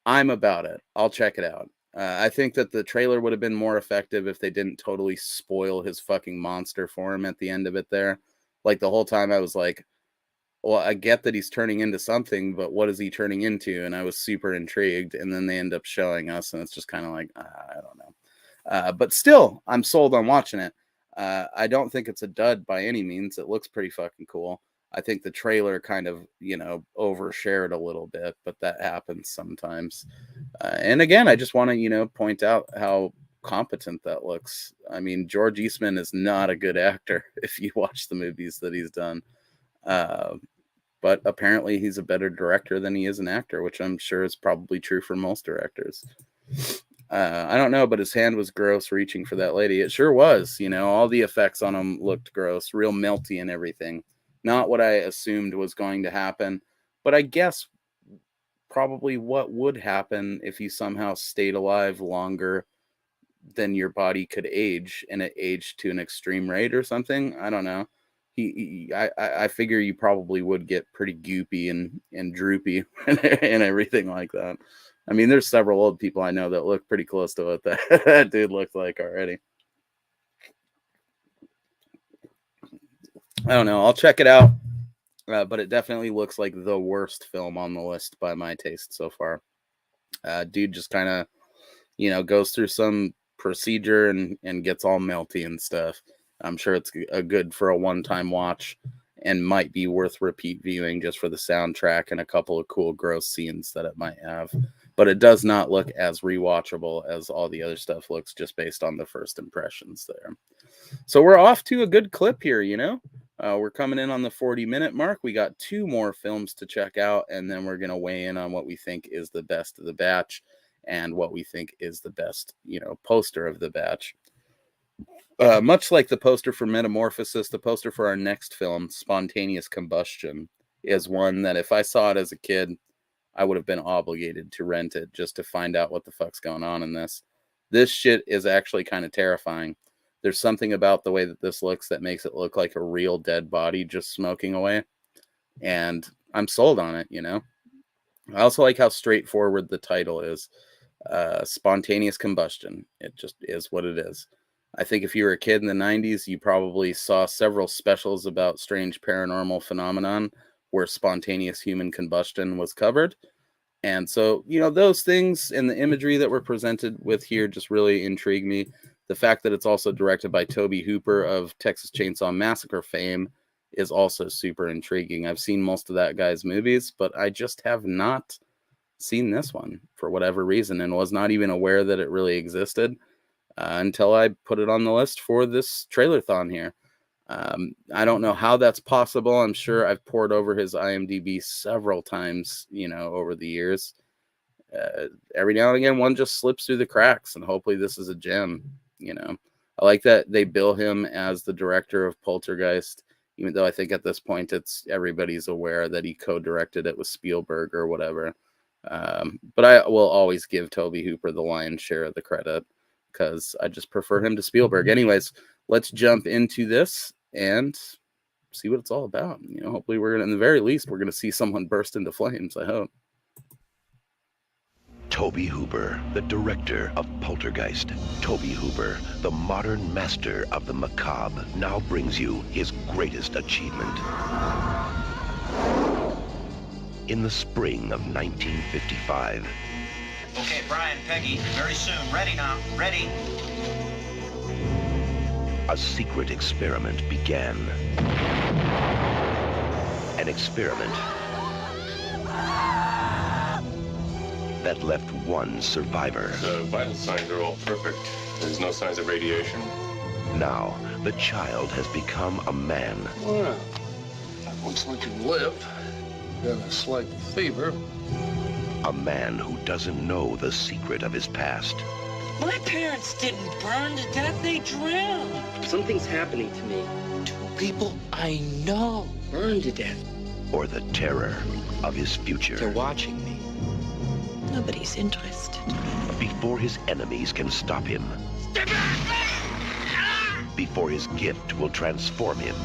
I'm about it. I'll check it out. I think that the trailer would have been more effective if they didn't totally spoil his fucking monster for him at the end of it there. The whole time I was like, well, I get that he's turning into something, but what is he turning into? And I was super intrigued. And then they end up showing us, and it's just kind of I don't know. But still, I'm sold on watching it. I don't think it's a dud by any means. It looks pretty fucking cool. I think the trailer kind of, overshared a little bit, but that happens sometimes. And again, I just want to, point out how competent that looks. I mean, George Eastman is not a good actor if you watch the movies that he's done. But apparently he's a better director than he is an actor, which I'm sure is probably true for most directors. I don't know, but his hand was gross reaching for that lady. It sure was. All the effects on him looked gross, real melty and everything. Not what I assumed was going to happen, but I guess probably what would happen if you somehow stayed alive longer than your body could age, and it aged to an extreme rate or something. I don't know. I figure you probably would get pretty goopy and droopy and everything like that. I mean, there's several old people I know that look pretty close to what that dude looked like already. I don't know. I'll check it out. But it definitely looks like the worst film on the list by my taste so far. Dude just kind of, goes through some procedure and gets all melty and stuff. I'm sure it's a good for a one-time watch and might be worth repeat viewing just for the soundtrack and a couple of cool gross scenes that it might have. But it does not look as rewatchable as all the other stuff looks just based on the first impressions there. So we're off to a good clip here, We're coming in on the 40-minute mark. We got 2 more films to check out, and then we're going to weigh in on what we think is the best of the batch and what we think is the best, poster of the batch. Much like the poster for Metamorphosis, the poster for our next film, Spontaneous Combustion, is one that if I saw it as a kid, I would have been obligated to rent it just to find out what the fuck's going on in this. This shit is actually kind of terrifying. There's something about the way that this looks that makes it look like a real dead body just smoking away. And I'm sold on it, you know? I also like how straightforward the title is. Spontaneous combustion. It just is what it is. I think if you were a kid in the 90s, you probably saw several specials about strange paranormal phenomenon where spontaneous human combustion was covered. And so, you know, those things and the imagery that we're presented with here just really intrigue me. The fact that it's also directed by Tobe Hooper of Texas Chainsaw Massacre fame is also super intriguing. I've seen most of that guy's movies, but I just have not seen this one for whatever reason and was not even aware that it really existed until I put it on the list for this trailer-thon here. I don't know how that's possible. I'm sure I've poured over his IMDb several times, you know, over the years. Every now and again, one just slips through the cracks, and hopefully this is a gem, you know. I like that they bill him as the director of Poltergeist, even though I think at this point everybody's aware that he co-directed it with Spielberg or whatever. But I will always give Tobe Hooper the lion's share of the credit because I just prefer him to Spielberg. Anyways, let's jump into this and see what it's all about. You know, hopefully we're gonna, in the very least, we're gonna see someone burst into flames. I hope. Tobe Hooper, the director of Poltergeist. Tobe Hooper, the modern master of the macabre, now brings you his greatest achievement. In the spring of 1955. Okay, Brian, Peggy, very soon. Ready now. Ready. A secret experiment began. An experiment that left one survivor. The vital signs are all perfect. There's no signs of radiation. Now, the child has become a man. Well, looks like you've lived. Got a slight fever. A man who doesn't know the secret of his past. My parents didn't burn to death, they drowned. Something's happening to me. 2 people I know burned to death. Or the terror of his future. They're watching me. Nobody's interested. Before his enemies can stop him. Step back! Before his gift will transform him.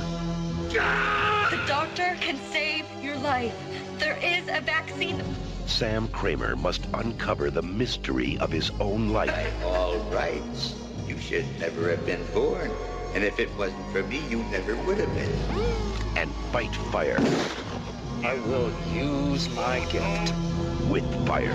The doctor can save your life. There is a vaccine. Sam Kramer must uncover the mystery of his own life. All right. You should never have been born. And if it wasn't for me, you never would have been. And fight fire. I will use my gift. With fire.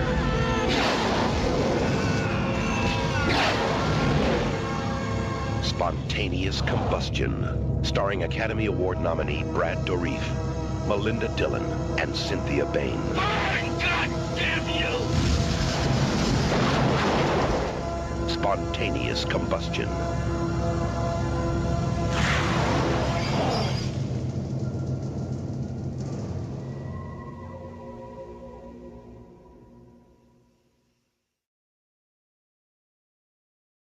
Spontaneous Combustion. Starring Academy Award nominee Brad Dourif, Melinda Dillon, and Cynthia Bain. God damn you! Spontaneous Combustion.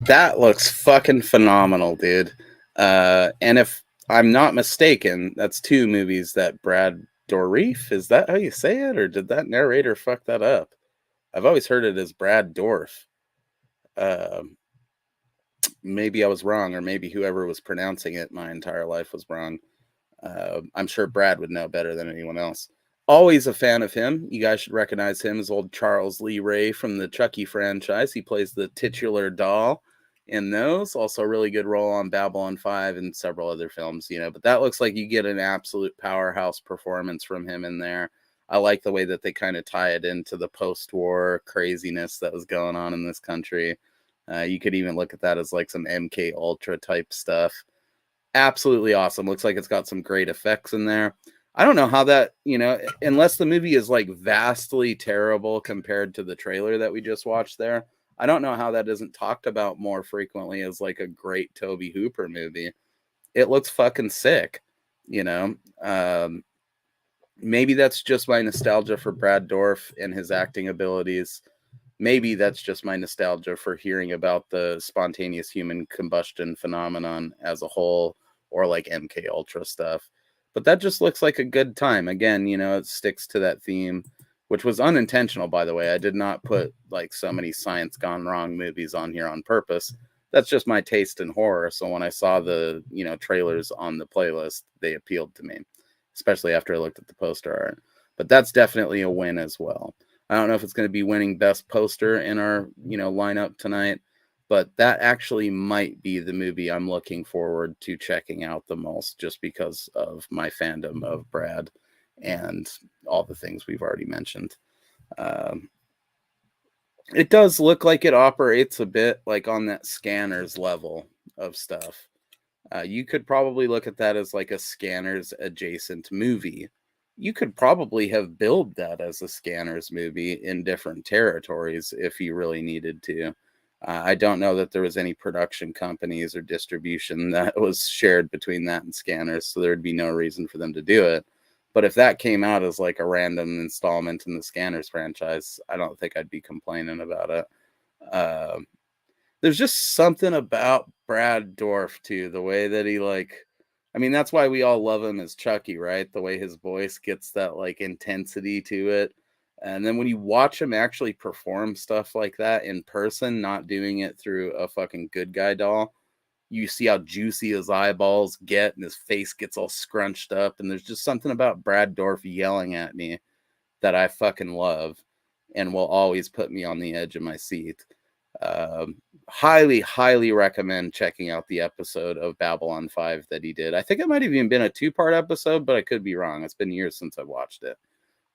That looks fucking phenomenal, dude. And if I'm not mistaken, that's 2 movies that Brad Dourif, is that how you say it? Or did that narrator fuck that up? I've always heard it as Brad Dorf. Maybe I was wrong, or maybe whoever was pronouncing it my entire life was wrong. I'm sure Brad would know better than anyone else. Always a fan of him. You guys should recognize him as old Charles Lee Ray from the Chucky franchise. He plays the titular doll in those. Also a really good role on Babylon 5 and several other films, you know. But that looks like you get an absolute powerhouse performance from him in there. I like the way that they kind of tie it into the post-war craziness that was going on in this country. You could even look at that as like some MK Ultra type stuff. Absolutely awesome. Looks like it's got some great effects in there. I don't know how that, you know, unless the movie is like vastly terrible compared to the trailer that we just watched there, I don't know how that isn't talked about more frequently as like a great Tobe Hooper movie. It looks fucking sick, you know. Maybe that's just my nostalgia for Brad Dourif and his acting abilities. Maybe that's just my nostalgia for hearing about the spontaneous human combustion phenomenon as a whole, or like MK Ultra stuff. But that just looks like a good time. Again, you know, it sticks to that theme. which was unintentional, by the way. I did not put like so many science gone wrong movies on here on purpose. That's just my taste in horror. So when I saw the, trailers on the playlist, they appealed to me, especially after I looked at the poster art. But that's definitely a win as well. I don't know if it's going to be winning best poster in our, lineup tonight, but that actually might be the movie I'm looking forward to checking out the most, just because of my fandom of Brad and all the things we've already mentioned. It does look like it operates a bit like on that Scanners level of stuff. You could probably look at that as like a Scanners adjacent movie. You could probably have billed that as a Scanners movie in different territories if you really needed to. I don't know that there was any production companies or distribution that was shared between that and Scanners, so there'd be no reason for them to do it. But if that came out as like a random installment in the Scanners franchise, I don't think I'd be complaining about it. There's just something about Brad Dourif too, the way that he that's why we all love him as Chucky, right? The way his voice gets that like intensity to it. And then when you watch him actually perform stuff like that in person, not doing it through a fucking good guy doll, you see how juicy his eyeballs get and his face gets all scrunched up. And there's just something about Brad Dourif yelling at me that I fucking love and will always put me on the edge of my seat. Highly, highly recommend checking out the episode of Babylon 5 that he did. I think it might have even been a 2-part episode, but I could be wrong. It's been years since I watched it.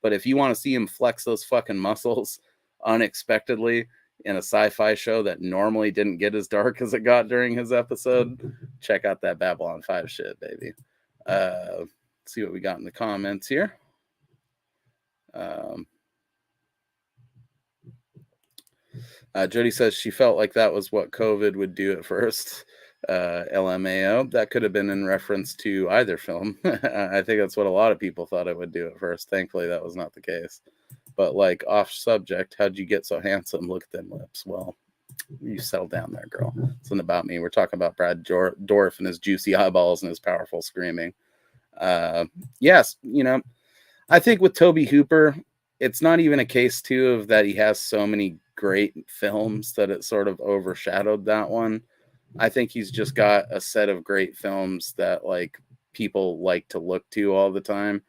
But if you want to see him flex those fucking muscles unexpectedly in a sci-fi show that normally didn't get as dark as it got during his episode, check out that Babylon 5 shit, baby. Let's see what we got in the comments here. Jody says she felt like that was what COVID would do at first. LMAO. That could have been in reference to either film. I think that's what a lot of people thought it would do at first. Thankfully, that was not the case. But like off subject, how'd you get so handsome? Look at them lips. Well, you settle down there, girl. It's not about me. We're talking about Brad Dourif and his juicy eyeballs and his powerful screaming. Yes, I think with Tobe Hooper, it's not even a case too of that he has so many great films that it sort of overshadowed that one. I think he's just got a set of great films that like people like to look to all the time,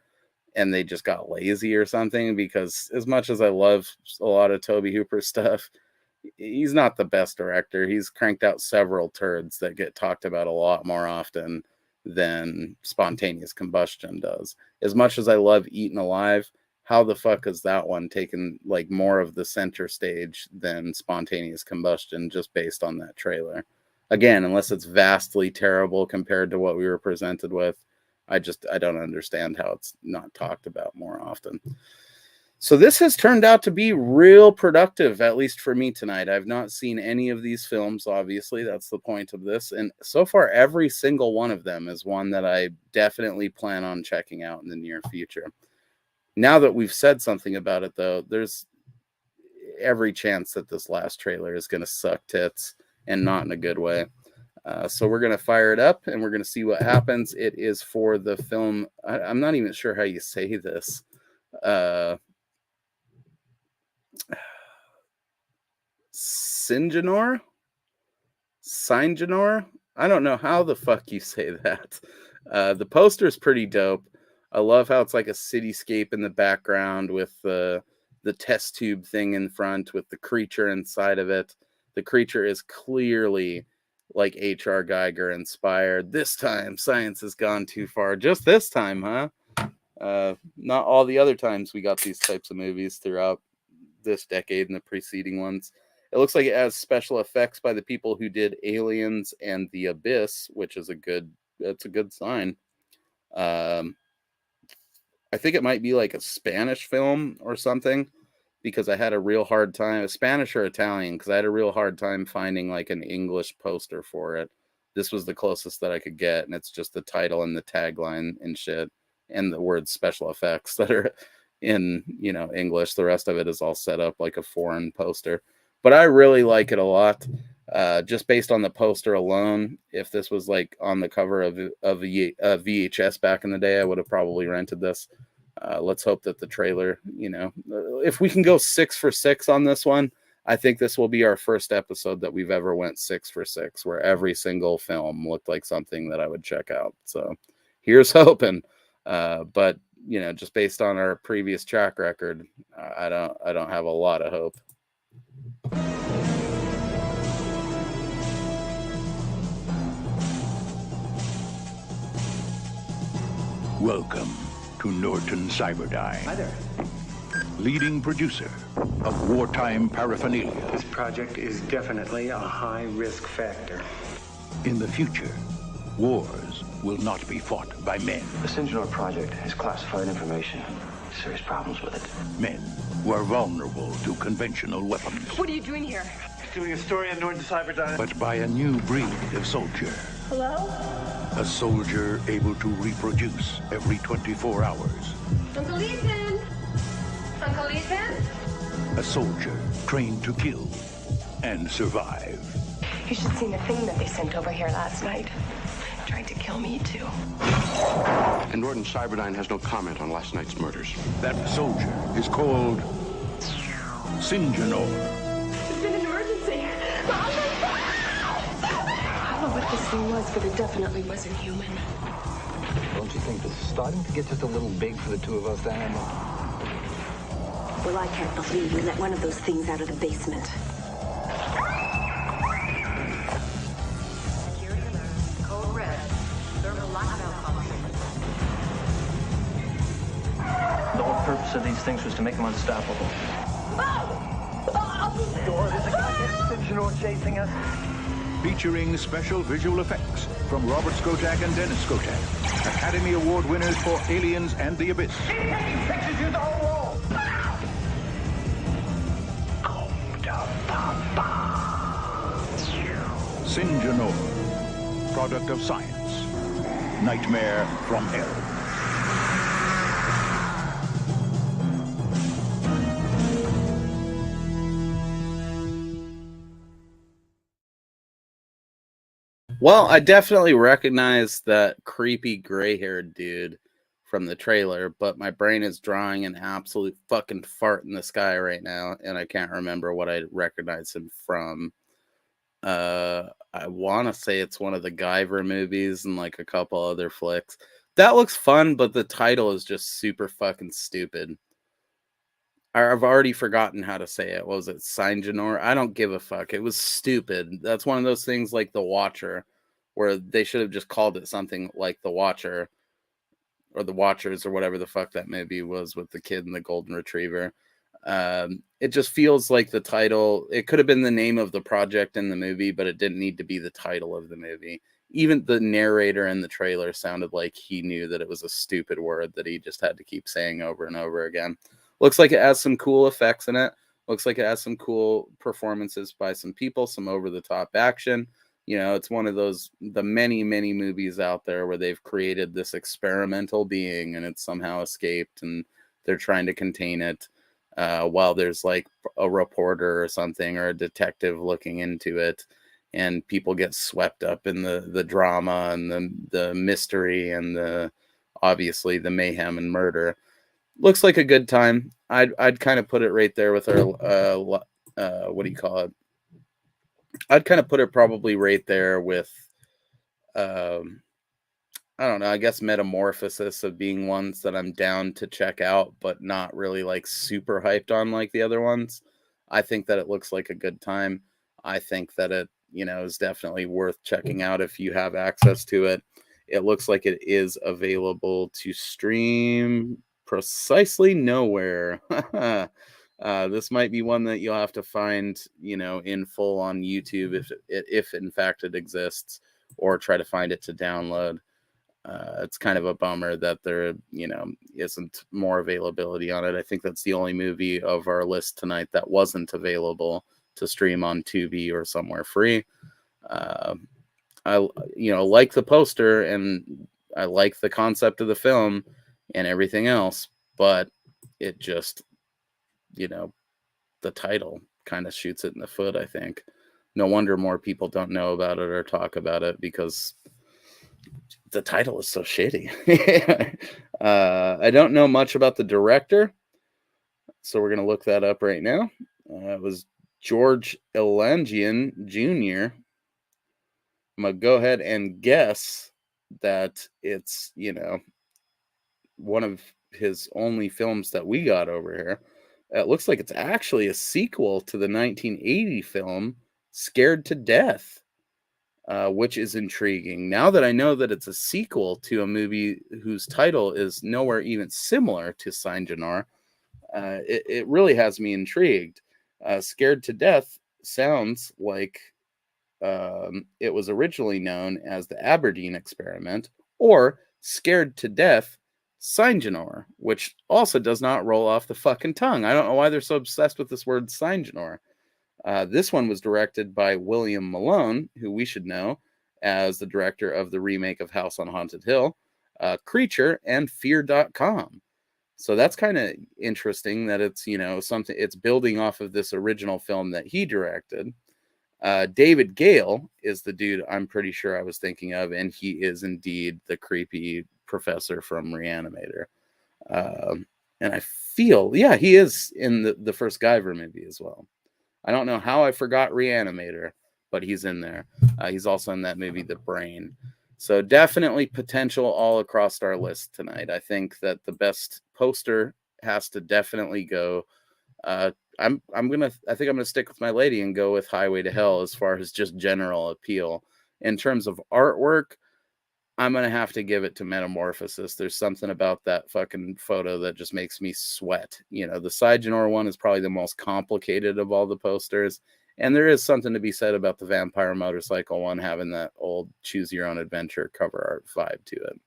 and they just got lazy or something, because as much as I love a lot of Tobe Hooper stuff, he's not the best director. He's cranked out several turds that get talked about a lot more often than Spontaneous Combustion does. As much as I love Eaten Alive, how the fuck is that one taken like more of the center stage than Spontaneous Combustion just based on that trailer? Again, unless it's vastly terrible compared to what we were presented with, I don't understand how it's not talked about more often. So this has turned out to be real productive, at least for me tonight. I've not seen any of these films, obviously. That's the point of this. And so far, every single one of them is one that I definitely plan on checking out in the near future. Now that we've said something about it, though, there's every chance that this last trailer is going to suck tits, and not in a good way. So we're going to fire it up, and we're going to see what happens. It is for the film. I'm not even sure how you say this. Sinjanor? I don't know how the fuck you say that. The poster is pretty dope. I love how it's like a cityscape in the background with the test tube thing in front with the creature inside of it. The creature is clearly like H.R. Geiger inspired. This time, science has gone too far. Just this time, huh? Not all the other times we got these types of movies throughout this decade and the preceding ones. It looks like it has special effects by the people who did Aliens and The Abyss, which is a good sign. I think it might be like a Spanish film or something, because I had a real hard time, Spanish or Italian, because I had a real hard time finding like an English poster for it. This was the closest that I could get, and it's just the title and the tagline and shit, and the word special effects that are in, English. The rest of it is all set up like a foreign poster. But I really like it a lot. Just based on the poster alone, if this was like on the cover of a VHS back in the day, I would have probably rented this. Let's hope that the trailer, if we can go 6 for 6 on this one, I think this will be our first episode that we've ever went 6 for 6, where every single film looked like something that I would check out. So here's hoping. But just based on our previous track record, I don't have a lot of hope. Welcome to Norton Cyberdyne. Hi there. Leading producer of wartime paraphernalia. This project is definitely a high risk factor. In the future, wars will not be fought by men. The Sinjanor project has classified information. Serious problems with it. Men who are vulnerable to conventional weapons. What are you doing here? Doing a story on Norton Cyberdyne. But by a new breed of soldier. Hello? A soldier able to reproduce every 24 hours. Uncle Ethan! Uncle Ethan? A soldier trained to kill and survive. You should have seen the thing that they sent over here last night. Tried to kill me, too. And Norton Cyberdyne has no comment on last night's murders. That soldier is called Sinjanor. It's been an emergency. I don't know what this thing was, but it definitely wasn't human. Don't you think this is starting to get just a little big for the two of us, Diana? Well, I can't believe you let one of those things out of the basement. Security alert. Code red. Thermal lockdown function. The whole purpose of these things was to make them unstoppable. Door, there's a goddamn Sinjanor chasing us. Featuring special visual effects from Robert Skotak and Dennis Skotak. Academy Award winners for Aliens and the Abyss. Pictures use the whole wall. Sinjanor, product of science. Nightmare from hell. Well, I definitely recognize that creepy gray-haired dude from the trailer, but my brain is drawing an absolute fucking fart in the sky right now, and I can't remember what I recognize him from. I want to say it's one of the Guyver movies and like a couple other flicks. That looks fun, but the title is just super fucking stupid. I've already forgotten how to say it. What was it? Sinjanor? I don't give a fuck. It was stupid. That's one of those things like The Watcher, where they should have just called it something like The Watcher or The Watchers or whatever the fuck that movie was with the kid and the golden retriever. It just feels like the title. It could have been the name of the project in the movie, but it didn't need to be the title of the movie. Even the narrator in the trailer sounded like he knew that it was a stupid word that he just had to keep saying over and over again. Looks like it has some cool effects in it. Looks like it has some cool performances by some people, some over-the-top action. You know, it's one of those, the many, many movies out there where they've created this experimental being and it's somehow escaped and they're trying to contain it while there's like a reporter or something or a detective looking into it. And people get swept up in the drama and the mystery and obviously the mayhem and murder. Looks like a good time. I'd kind of put it right there with our what do you call it? I'd kind of put it probably right there with I don't know, I guess Metamorphosis of being ones that I'm down to check out, but not really like super hyped on like the other ones. I think that it looks like a good time. I think that it, you know, is definitely worth checking out if you have access to it. It looks like it is available to stream precisely nowhere. This might be one that you'll have to find, you know, in full on YouTube if in fact it exists, or try to find it to download. It's kind of a bummer that there, you know, isn't more availability on it. I think that's the only movie of our list tonight that wasn't available to stream on Tubi or somewhere free. I, you know, like the poster and I like the concept of the film and everything else, but it just, you know, the title kind of shoots it in the foot, I think. No wonder more people don't know about it or talk about it, because The title is so shitty. I don't know much about the director, so we're going to look that up right now. It was George Elangian Jr. I'm going to go ahead and guess that it's, one of his only films that we got over here. It looks like it's actually a sequel to the 1980 film Scared to Death, which is intriguing. Now that I know that it's a sequel to a movie whose title is nowhere even similar to Saint-Genre, it really has me intrigued. Scared to Death sounds like it was originally known as the Aberdeen Experiment, or Scared to Death Saint-Genre, which also does not roll off the fucking tongue. I don't know why they're so obsessed with this word Saint-Genre. This one was directed by William Malone, who we should know as the director of the remake of House on Haunted Hill, Creature, and Fear.com. So that's kind of interesting that it's, something, it's building off of this original film that he directed. David Gale is the dude I'm pretty sure I was thinking of, and he is indeed the creepy professor from Reanimator. And I feel, he is in the first Guyver movie as well. I don't know how I forgot Reanimator, but he's in there. He's also in that movie, The Brain. So definitely potential all across our list tonight. I think that the best poster has to definitely go. I think I'm gonna stick with my lady and go with Highway to Hell as far as just general appeal. In terms of artwork, I'm gonna have to give it to Metamorphosis. There's something about that fucking photo that just makes me sweat. The Saint-Genre one is probably the most complicated of all the posters, and there is something to be said about the Vampire Motorcycle one having that old choose your own adventure cover art vibe to it.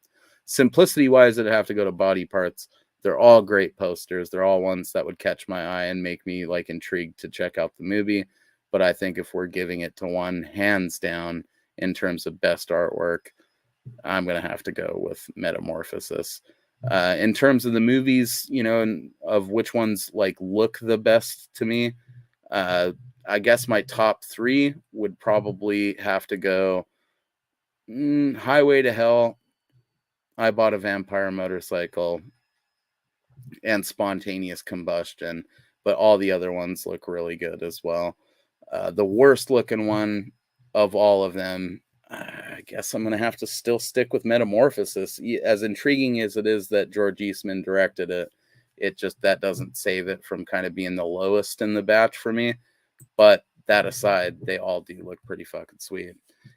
Simplicity wise, it'd have to go to Body Parts. They're all great posters. They're all ones that would catch my eye and make me intrigued to check out the movie. But I think if we're giving it to one, hands down, in terms of best artwork, I'm going to have to go with Metamorphosis. In terms of the movies, of which ones look the best to me, I guess my top three would probably have to go Highway to Hell, I Bought a Vampire Motorcycle, and Spontaneous Combustion, but all the other ones look really good as well. The worst looking one of all of them, I guess I'm going to have to still stick with Metamorphosis. As intriguing as it is that George Eastman directed it, that doesn't save it from kind of being the lowest in the batch for me. But that aside, they all do look pretty fucking sweet.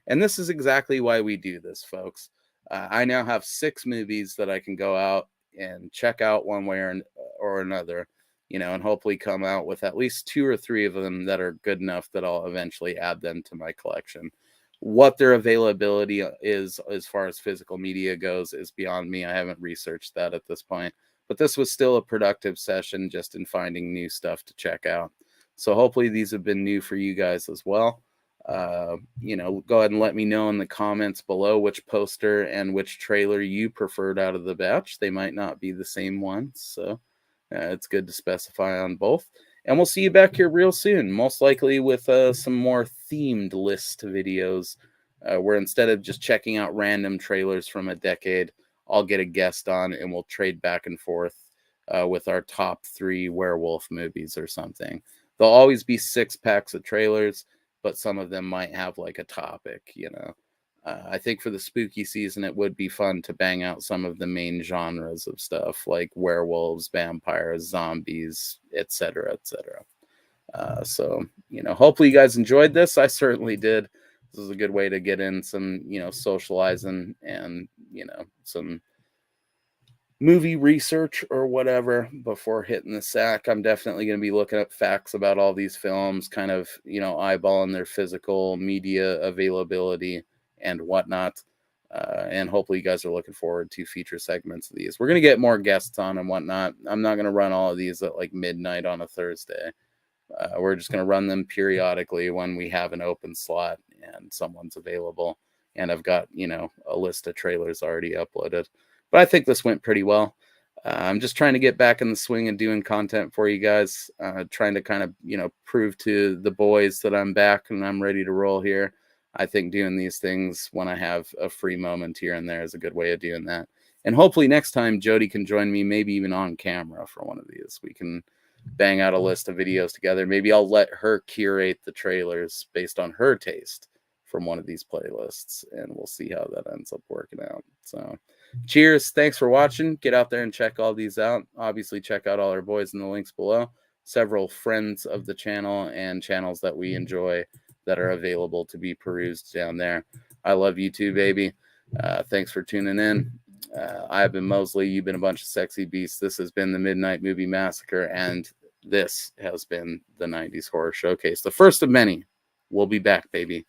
And this is exactly why we do this, folks. I now have 6 movies that I can go out and check out one way or another, and hopefully come out with at least 2 or 3 of them that are good enough that I'll eventually add them to my collection. What their availability is as far as physical media goes is beyond me. I haven't researched that at this point, but this was still a productive session just in finding new stuff to check out. So hopefully these have been new for you guys as well. Go ahead and let me know in the comments below which poster and which trailer you preferred out of the batch. They might not be the same ones, so it's good to specify on both. And we'll see you back here real soon, most likely with some more themed list videos, where instead of just checking out random trailers from a decade, I'll get a guest on and we'll trade back and forth with our top 3 werewolf movies or something. There'll always be 6 packs of trailers, but some of them might have a topic, I think for the spooky season, it would be fun to bang out some of the main genres of stuff like werewolves, vampires, zombies, etc., etc. So, hopefully you guys enjoyed this. I certainly did. This is a good way to get in some, socializing and, some movie research or whatever before hitting the sack. I'm definitely going to be looking up facts about all these films, kind of, eyeballing their physical media availability and whatnot. And hopefully you guys are looking forward to feature segments of these. We're going to get more guests on and whatnot. I'm not going to run all of these at midnight on a Thursday. We're just going to run them periodically when we have an open slot and someone's available. And I've got, a list of trailers already uploaded. But I think this went pretty well. I'm just trying to get back in the swing and doing content for you guys. Trying to kind of, prove to the boys that I'm back and I'm ready to roll here. I think doing these things when I have a free moment here and there is a good way of doing that. And hopefully next time Jody can join me, maybe even on camera for one of these. We can bang out a list of videos together. Maybe I'll let her curate the trailers based on her taste from one of these playlists, and we'll see how that ends up working out. So cheers. Thanks for watching. Get out there and check all these out. Obviously, check out all our boys in the links below. Several friends of the channel and channels that we enjoy that are available to be perused down there. I love you too, baby. Thanks for tuning in. I've been Mosley. You've been a bunch of sexy beasts. This has been the Midnight Movie Massacre, and this has been the 90s Horror Showcase, the first of many. We'll be back, baby.